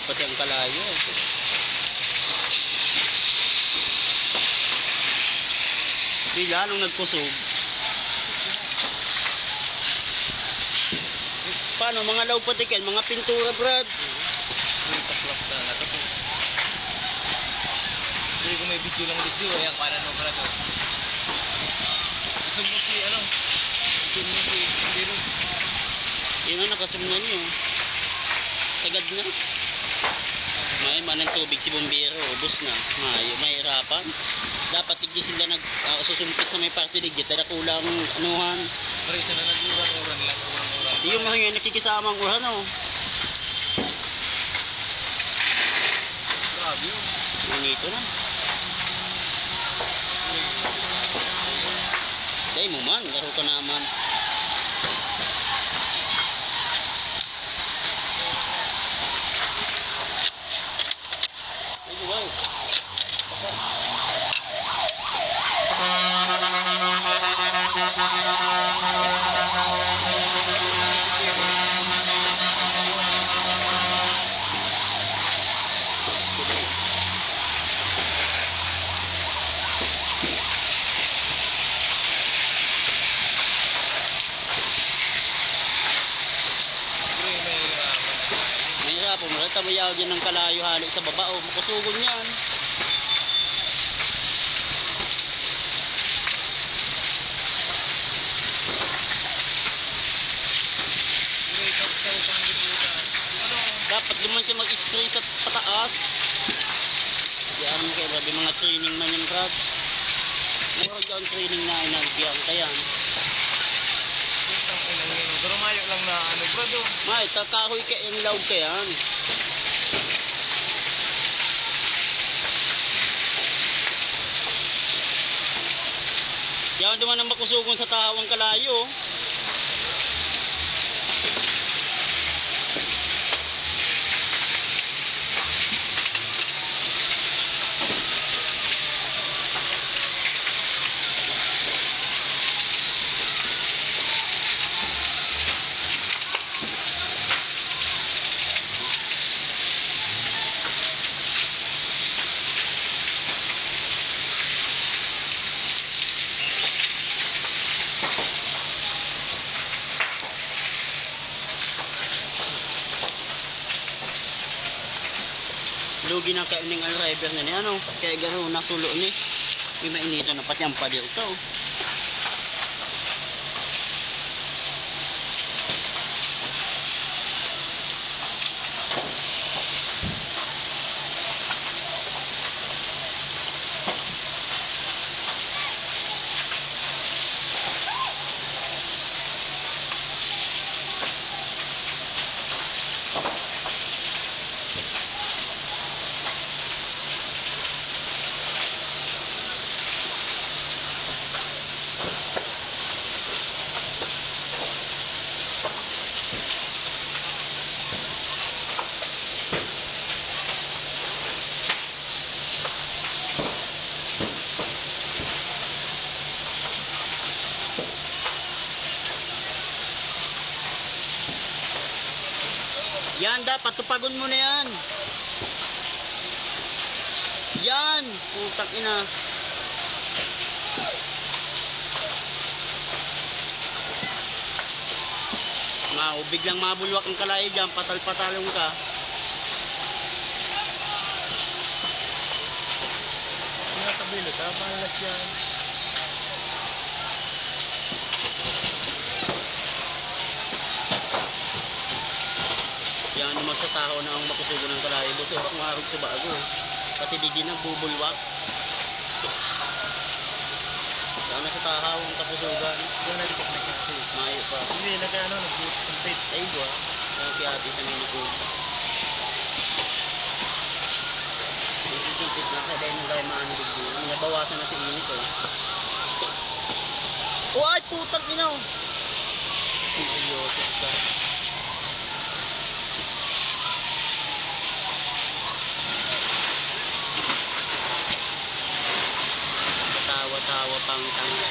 pati ang kalayo. Di lalong nagkusog. Paano mga law patikin, mga pintura brad? Taklap na natapos. Hindi ko may video lang video, ayan para no brad. Isog mo si ano? Isog mo si Biro. Yun ang nakasumnan nyo. Sagad na. May manang tubig si Bombero, ubos na. Mahirapan. Dapat hindi sila susumpi sa may party ligit. Dala kulang anuhan. Pero isa na nag-uran lang. Di yung mga nakikisama ang uran, oh. Grabe yun. Manito na. Dahil mo man, laro ka naman. Ay, wow. Mahirap, tabayaw dyan ng kalayo halik sa baba, oh, makusugon yan. Dapat naman siya mag-spray sa pataas. Diyan mo kayo, grabe mga training man yung brad. Meron dyan training na inagbiyan kayan. Pero mayo lang na ano bro do. May, takahoy ka yung laog ka yan. Diyan naman ang makusugon sa tahawang kalayo. Lugi ng kauning ang driver na ni ano, kaya garo nasulo ni. May mainito na pati ang padir ito. Yan, dapat tupagon mo na yan. Yan, putang ina. Biglang mabulwak ang kalayo dyan, patal-patalong ka. Hindi na kabilot ha, malas yan. Yan naman sa tao na ang makusugo ng kalayo. Buso bak marog sa bago. Pati di nagbubulwak. Yan na sa tao ang kapusugan. Doon na dito sa nakikita. Mayo pa. Hindi, nag-ano, nag-sumpit. Ay ba? Ang kiyati sa minikog. Isusumpit na kaya dahil nang kaya maano digdo. Nabawasan na si init oh. Oh ay putang ina oh. Seryoso ka. Tawa-tawa pang tanga.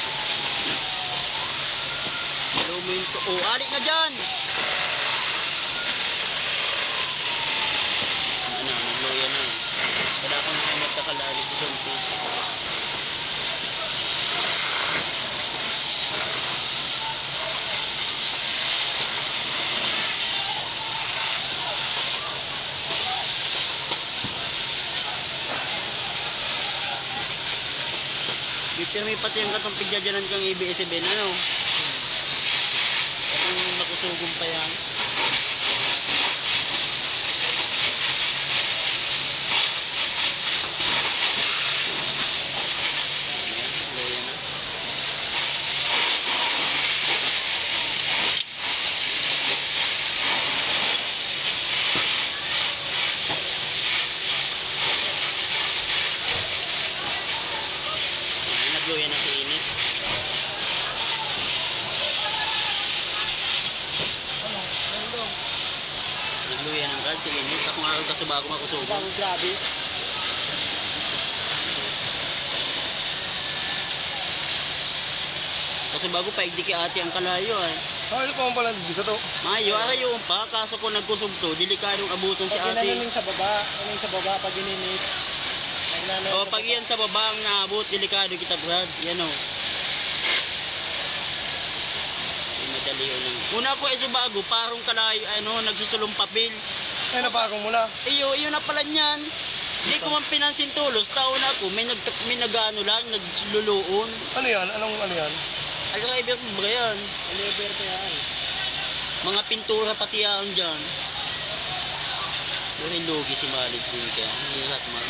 Luminto. Oh, alik na dyan! ako na kayo magkakalalit sa sulti. May pati yung katong pigdadyanan kang ABS-CBN, ano? Katong nakusugong pa yan. Ayan, loya na. Nagluya na si init. Nagluya ng brad si init. Akong araw ka sa bago makusugan. Grabe. Kaso bago paigdi kay ate ang kalayo ay. Ano pa pala dito sa to? Mayo, arayo pa. Kaso kung nagkusog to, delikadong abuton si Pag ate. ginanin sa baba, pag gininit. O, pag yan sa baba ang naabot, delikado kita brad. Yan o. Madali yun lang. Una ko ay subago, parang kalayo, ano, nagsusulong papel. Eh, napakong mo na. Iyo na pala niyan. Hindi ko man pinansin tulos. Taon ako, may nag-ano lang, nagluluon. Ano yan? Anong ano yan? Alriver ba yan? Deliver pa yan. Mga pintura pati yan dyan. Pero lugi si Malid din kaya. Hirap man.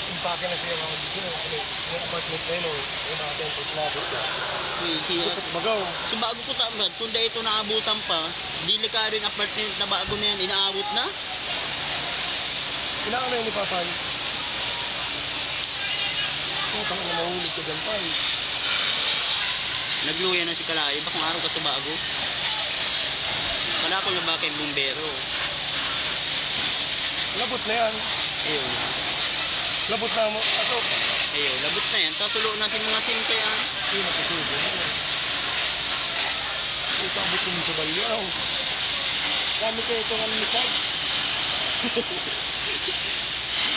Impake na siya mga dito. Yung apartment na yun, yung mga template na dito. Hirap. Dapat bagaw. So bago ko tamad, kung dahil ito naabutan pa, delikado yung apartment na bago na yan, inaabot na. Kailangan na yun ni Papay. Putang na mahulog ka dyan pa eh. Nagluya na si Kalayo, bakong araw ka sa bago. Wala ko na ba kay bumbero. Labot na yan. Ayun. Labot na mo. Ato. Ayun, labot na yan. Tapos ulo na si mga sim kaya. Hindi na kasubo. Ito abot ko sa balyaw. Kami kayo itong ano ni Chad.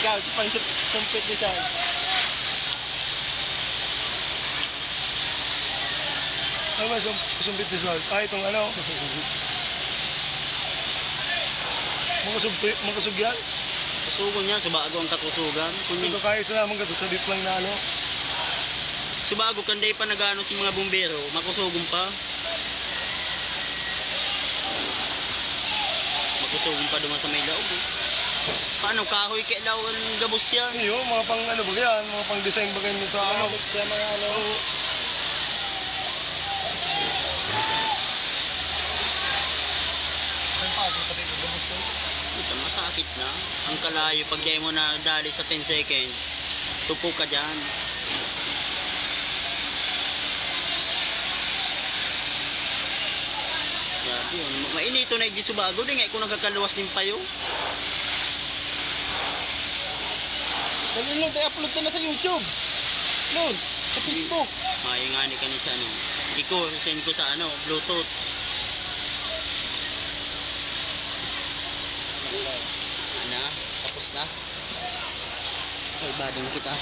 Ikaw, pang sumpit ni Chad. Ano ba sumpit ni Chad? Ah, itong ano? Makasug yan? Kusugon niya, subago ang kakusugan. Hindi ko kaya sa naman gato sa dip lang na ano. Subago, kanday pa nagano si mga bumbero, makusugon pa. Makusugon pa duman sa may laog. Eh. Paano, kahoy kay law ang gabos yan? Iyo, mga pang ano ba yan? Mga pang design ba ganyan sa ano? Sa mga ano. Ang pagod pati yung gabos ko. Ito, masakit na. Ang Kalayo, pag di mo na dali sa 10 seconds, tupo ka dyan. Grabe yun. Mainito na yung subago. Di nga kung nagkakaluwas ng payo. Dali lang, tayo-upload ka na sa YouTube. Load, sa Facebook. Mayo nga ni kanisa ano. Iko, send ko sa ano, Bluetooth. Na, tapos na. Sa ibadong kita.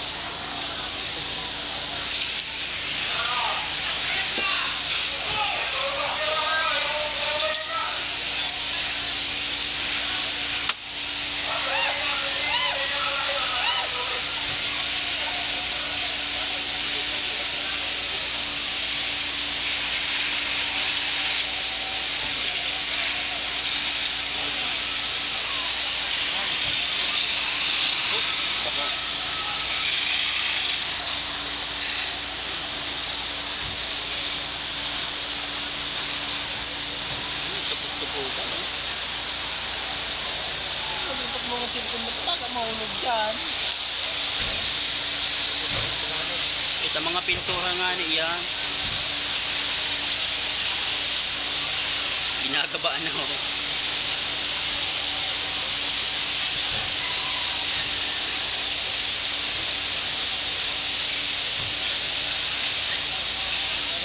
Tupok-tupukan. Pag mga cellphone mo, talaga mahulog dyan. Kita mga pintura nga niyan. Ginagabaan ako.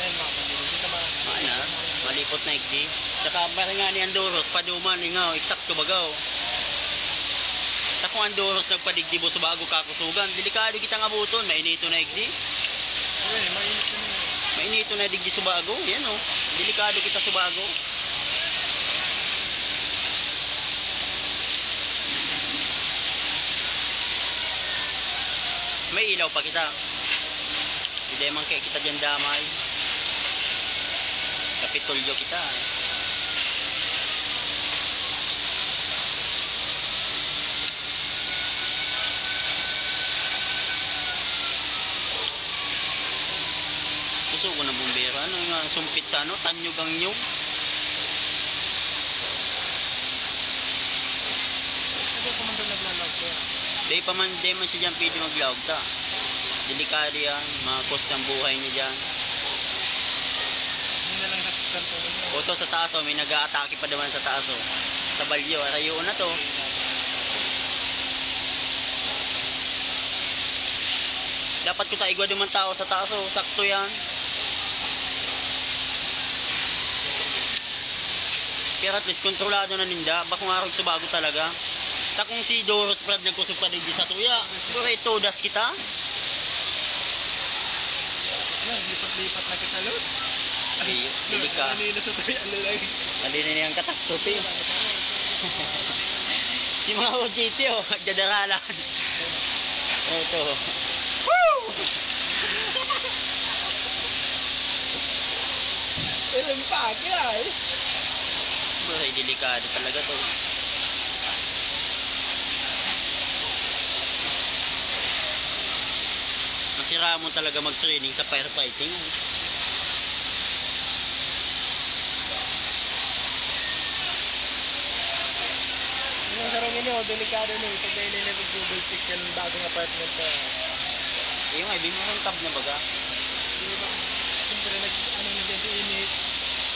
Ayan mga pagdili, hindi ka Mana, malipot na igdi. Tsaka parang nga ni Andoros, paduman, ingaw, eksakto bagaw. Takong andoros nagpadigdibo sa bago kakusugan. Delikado kitang abuton. Mainito na igdi. Uy, mainit na niya. Mainito na digdi sa bago. Yan o. Delikado kita sa bago. May ilaw pa kita. Hindi man kaya kita dyan damay. Kapitulyo kita. Gusto ko na bumbero. Ano nga sumpit sa ano? Tanyog ang nyug. Kasi kumanda naglalog ko. Di man siya dyan pwede maglawag ta. Delikado yan. Makakos ang buhay niya dyan. Hindi na lang nasaktan ko niya. O to sa taas o. May nag-aatake pa naman sa taas o. Sa balyo. Arayo na to. Dapat ko taigwa naman tao sa taas o. Sakto yan. Pero at least kontrolado na ninda. Bakong arog sa bago talaga. Takong si Doros Brad nagkusog pa din sa tuya. Siguro todas kita. Ano, lipat-lipat na kita, Lord. Delikado. Ano yun na sa tayo, ano lang. Hindi na niyang katastrofe. Si mga OJT o. Nagdadaralan. Ito. Woo! Ilang pagi ay. Buhay, delikado talaga to. Masira mo talaga mag-training sa firefighting. Yung sarong inyo, delikado nyo. Pag dahil nila mag-double check yan ng bagong apartment sa... Yung ay, bimurang tab na baga. Siyempre, ano na dyan sa init.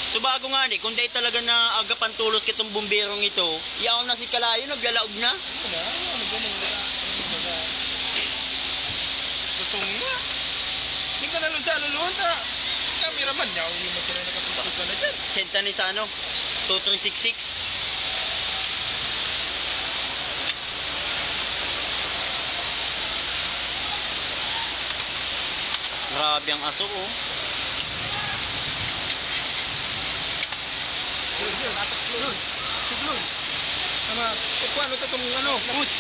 So bago nga ni, kung dahil talaga na agapan tulos kitong bumberong ito, yaon na si Kalayo, naglalaog na. Ano na? Ano ganun? Ano ba? Tutong na. Hindi ka na lang sa aluluhan ta. Cameraman niya, hindi mo sila nakapistol ka na dyan. Senta ni sa ano, 2366. Grabe ang aso oh. Lord. Siglon. Ama, paano ta itong ano? Bus.